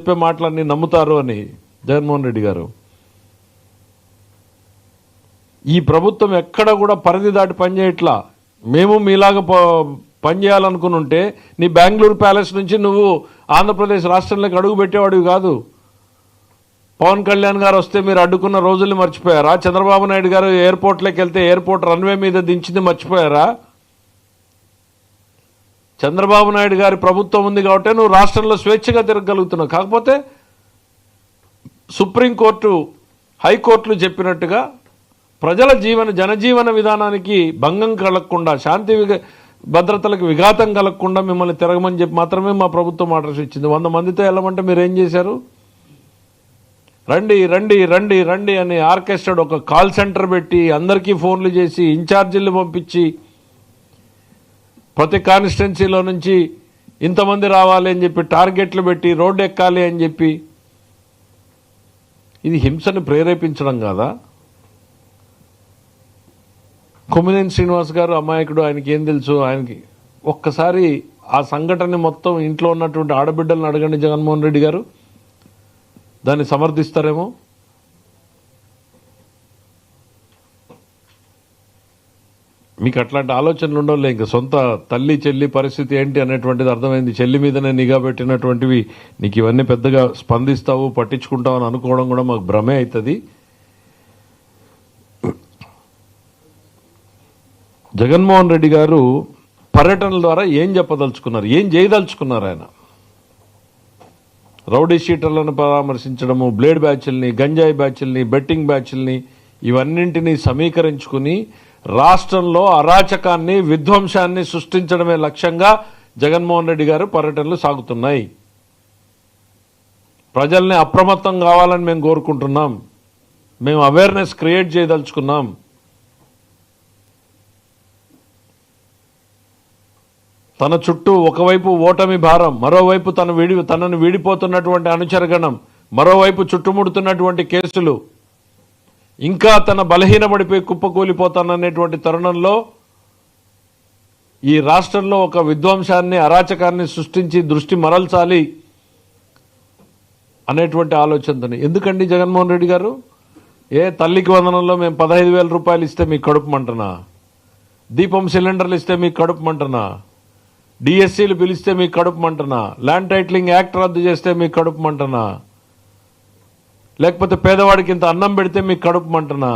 చెప్పే మాటలన్నీ నమ్ముతారు అని జగన్మోహన్ రెడ్డి గారు. ఈ ప్రభుత్వం ఎక్కడ కూడా పరిధి దాటి పనిచేయట్లా. మేము మీలాగా పనిచేయాలనుకుని ఉంటే నీ బెంగళూరు ప్యాలెస్ నుంచి నువ్వు ఆంధ్రప్రదేశ్ రాష్ట్రంలోకి అడుగు పెట్టేవాడివి కాదు. పవన్ కళ్యాణ్ గారు వస్తే మీరు అడ్డుకున్న రోజుల్ని మర్చిపోయారా? చంద్రబాబు నాయుడు గారు ఎయిర్పోర్ట్లోకి వెళ్తే ఎయిర్పోర్ట్ రన్వే మీద దించింది మర్చిపోయారా? చంద్రబాబు నాయుడు గారి ప్రభుత్వం ఉంది కాబట్టి నువ్వు రాష్ట్రంలో స్వేచ్ఛగా తిరగలుగుతున్నావు. కాకపోతే సుప్రీంకోర్టు, హైకోర్టులు చెప్పినట్టుగా ప్రజల జనజీవన విధానానికి భంగం కలగకుండా, శాంతి భద్రతలకు విఘాతం కలగకుండా మిమ్మల్ని తిరగమని చెప్పి మాత్రమే మా ప్రభుత్వం ఆర్డర్స్ ఇచ్చింది. 100 మందితో వెళ్ళమంటే మీరు ఏం చేశారు? రండి రండి రండి రండి అని ఆర్కెస్ట్రాడ్ ఒక కాల్ సెంటర్ పెట్టి అందరికీ ఫోన్లు చేసి ఇన్ఛార్జీలు పంపించి ప్రతి కాన్స్టిట్యున్సీలో నుంచి ఇంతమంది రావాలి అని చెప్పి టార్గెట్లు పెట్టి రోడ్డు ఎక్కాలి అని చెప్పి, ఇది హింసను ప్రేరేపించడం కాదా? కొమ్మినేని శ్రీనివాస్ గారు అమాయకుడు, ఆయనకి ఏం తెలుసు? ఆయనకి ఒక్కసారి ఆ సంఘటన మొత్తం ఇంట్లో ఉన్నటువంటి ఆడబిడ్డలను అడగండి జగన్మోహన్ రెడ్డి గారు, దాన్ని సమర్థిస్తారేమో. మీకు అట్లాంటి ఆలోచనలు ఉండవులే. ఇంకా సొంత తల్లి చెల్లి పరిస్థితి ఏంటి అనేటువంటిది అర్థమైంది. చెల్లి మీదనే నిఘా పెట్టినటువంటివి నీకు ఇవన్నీ పెద్దగా స్పందిస్తావు, పట్టించుకుంటావు అని అనుకోవడం కూడా మాకు భ్రమే అవుతుంది. జగన్మోహన్ రెడ్డి గారు పర్యటనల ద్వారా ఏం చెప్పదలుచుకున్నారు, ఏం చేయదలుచుకున్నారు? ఆయన రౌడీ షీటర్లను పరామర్శించడము, బ్లేడ్ బ్యాచ్ల్ని, గంజాయి బ్యాచ్ల్ని, బెట్టింగ్ బ్యాచ్ల్ని ఇవన్నింటినీ సమీకరించుకుని రాష్ట్రంలో అరాచకాన్ని, విధ్వంసాన్ని సృష్టించడమే లక్ష్యంగా జగన్మోహన్ రెడ్డి గారు పర్యటనలు సాగుతున్నాయి. ప్రజల్ని అప్రమత్తం కావాలని మేము కోరుకుంటున్నాం. మేము అవేర్నెస్ క్రియేట్ చేయదలుచుకున్నాం. తన చుట్టూ ఒకవైపు ఓటమి భారం, మరోవైపు తనను వీడిపోతున్నటువంటి అనుచరగణం, మరోవైపు చుట్టుముడుతున్నటువంటి కేసులు, ఇంకా తన బలహీనపడిపోయి కుప్పకూలిపోతాననేటువంటి తరుణంలో ఈ రాష్ట్రంలో ఒక విధ్వంసాన్ని, అరాచకాన్ని సృష్టించి దృష్టి మరల్చాలి అనేటువంటి ఆలోచనతోనే. ఎందుకండి జగన్మోహన్ రెడ్డి గారు? తల్లికి వందనంలో మేము 15,000 రూపాయలు ఇస్తే మీకు కడుపుమంటనా? దీపం సిలిండర్లు ఇస్తే మీకు కడుపుమంటనా? డిఎస్సీలు పిలిస్తే మీకు కడుపుమంటనా? ల్యాండ్ టైటిలింగ్ యాక్ట్ రద్దు చేస్తే మీకు కడుపుమంటనా? లేకపోతే పేదవాడికి ఇంత అన్నం పెడితే మీకు కడుపుమంటనా?